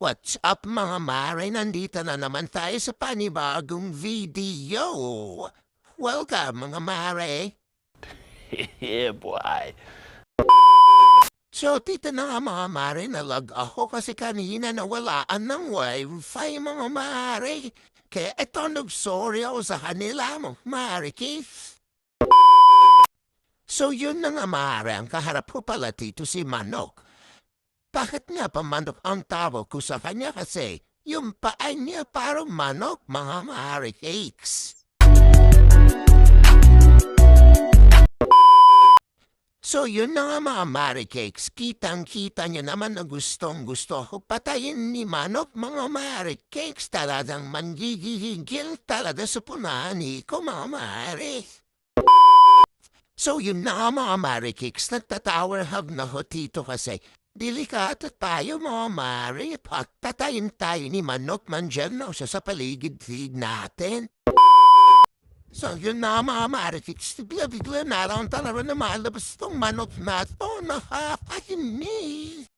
What's up mga mare? Nandito na naman tayo sa panibagong video. Welcome mga mare. Yeah, boy. So dito na nga mga mare, nalag ako kasi kanina nawalaan ng wifi mga mare. Kaya eto nag-sorry ako sa kanila mga mare, Keith. So yun na nga mare, ang kaharap ko pala dito si Manok. Bakit nga pa manok ang tawag ko sa kanya kasi yung paa niya parang manok, mga mare cakes. So yun na nga mga mare cakes, kitang-kita niyo naman na gustong-gusto ko patayin ni Manok mga mare cakes. Talagang manggigigil talaga sa punani ko mga mare. So yun na nga mga mare cakes, nagtatower hug na ho dito kasi delikado tayo mga mare, pagtatayin tayo ni Manok Manjerno siya sa paligid-lig natin. So yun na mga mare, bigla-bigla na lang talaga na malabas tong manok na to, nakakainis.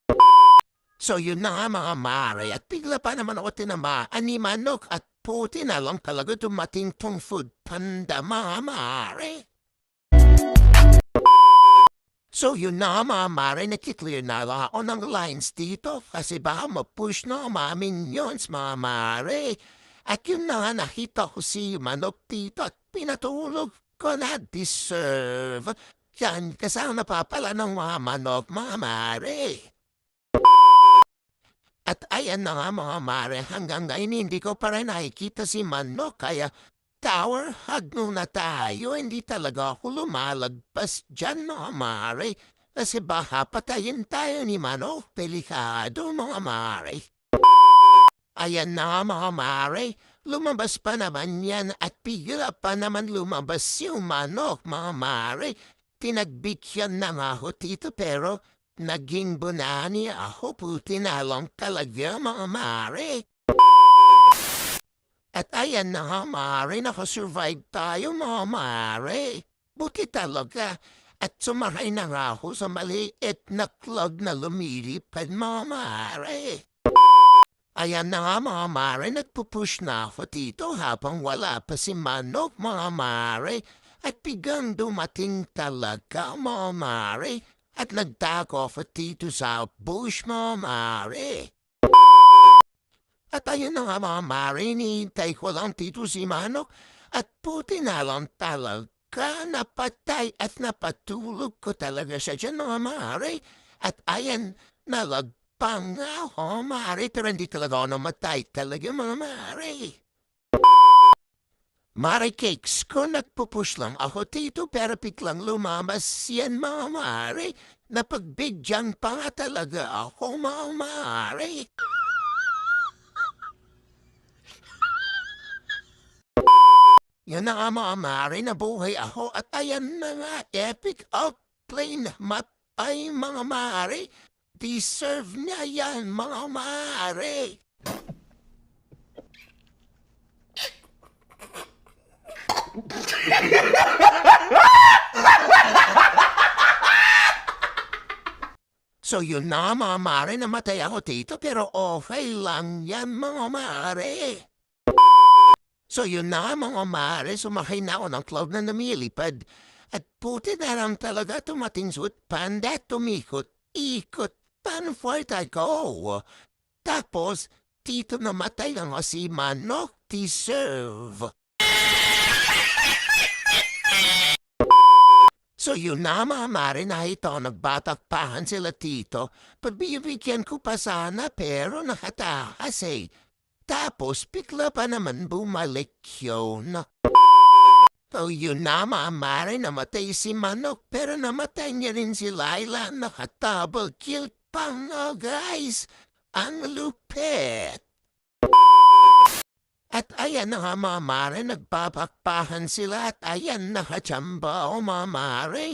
So yun na nga mga mare, at bigla pa naman ako tinamaan ni Manok at puti na lang talaga dumating tong food panda mga mare. So yun na mga mare, nakiklear na lang ako ng lines dito kasi baka mapush na mga minions mga mare. At yun na nga nakita ko si Manok dito at pinatulog ko na deserve. Yan kasama pa pala ng mga manok mga mare. At ayan na nga mga mare, hanggang ngayon hindi ko pa rin nakikita si Manok kaya tower hug na tayo, hindi talaga ako lumalagpas dyan mga mare. Kasi baka patayin tayo ni Manok, delikado mga mare. Ayan na nga mga mare, lumabas pa naman yan at bigla pa naman lumabas yung Manok mga mare. Pinagbigyan na nga ako dito pero naging bunani ako, puti na lang talaga mga mare. At ayan na nga mare, nakasurvive tayo mga mare. Buti talaga. At sumakay na nga ako sa maliit na clog na lumilipad mga mare. Ayan na nga mga mare, nagpupush na ako dito habang wala pa si Manok mga mare. At biglang dumating talaga mga mare. At nagtago ako dito sa bush mga mare. At ayun na nga mga mare, hinihintay ko lang dito si Manok. At puti na lang talaga, napatay at napatulog ko talaga siya dyan mga mare. At ayan, nalagpang nga ako mare, pero hindi talaga ako namatay talaga mga mare. Mare cakes, kung nagpupush lang ako dito pero biglang lumabas yan mga mare. Napagbigyan pa nga talaga ako mga mare. Yan na nga mga mare, nabuhay ako at ayan na nga, epic outplay na map ay mga mare. Deserve niya yan mga mare. So yun na mga mare, namatay ako dito pero okay lang yan mga mare. So yun na mga mare, sumakay na ako ng cloud na namilipad. At puti na lang talaga tumating sa panda, tumikot-ikot, paano forth I go? Tapos, dito namatay ang si Manok deserve. So yun na mga mare, nakita ko nagbatakpahan sila tito. Pabibigyan ko pa sana pero nakatakas eh. Tapos bigla pa naman bumalik yun. So yun na mga mare, namatay si Manok pero namatay niya rin si Laila. Naka-double kill pa nga guys. Ang lupit. At ayan na nga mga mare, nagpapakpahan sila at ayan nakachamba o mga mare.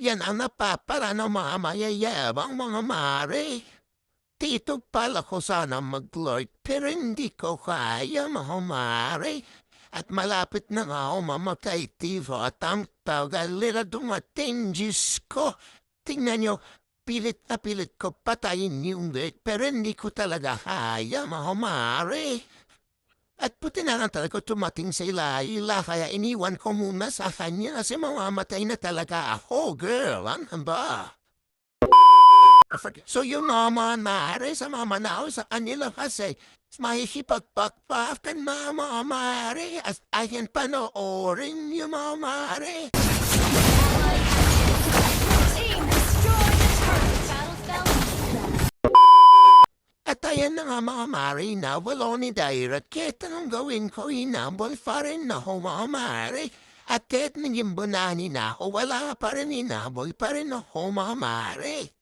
Yan ang napapara ng mga mayayabang mga mare. Dito pala ko sana mag-lord pero hindi ko kaya mga mare. At malapit na nga ako mamatay tivo at ang tagal nila dumating, Diyos ko. Tingnan nyo, pilit na pilit ko patayin yung lit, pero hindi ko talaga kaya, mga mare. At puti na lang talaga tumating sa ila, kaya iniwan ko muna sa kanya kasi mamamatay na talaga ako, girl. Ano ba? So yung naman, mare, sa mama na ako sa kanila kasi mahihipagpakpakan, mga mare, at ayan panoorin yung mga mare. Team, destroy the turret. Battle spell. At ayan na nga mga mare, nawalo ni Dairat. Kahit anong gawin ko, inambol pa rin ako mga mare. At kahit naging bunani na ako, wala pa rin inambol pa rin ako mga mare.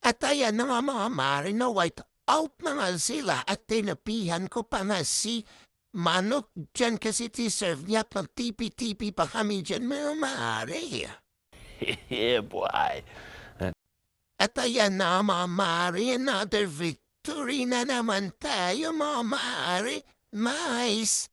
At ayan na nga mga mare, na white out na nga sila at tinapihan ko pa na si Manok dyan kasi deserve niya pag tipi-tipi pa kami dyan mga mare. Yeah, boy. At ayan na mga mare, another victory na naman tayo mga mare. Nice!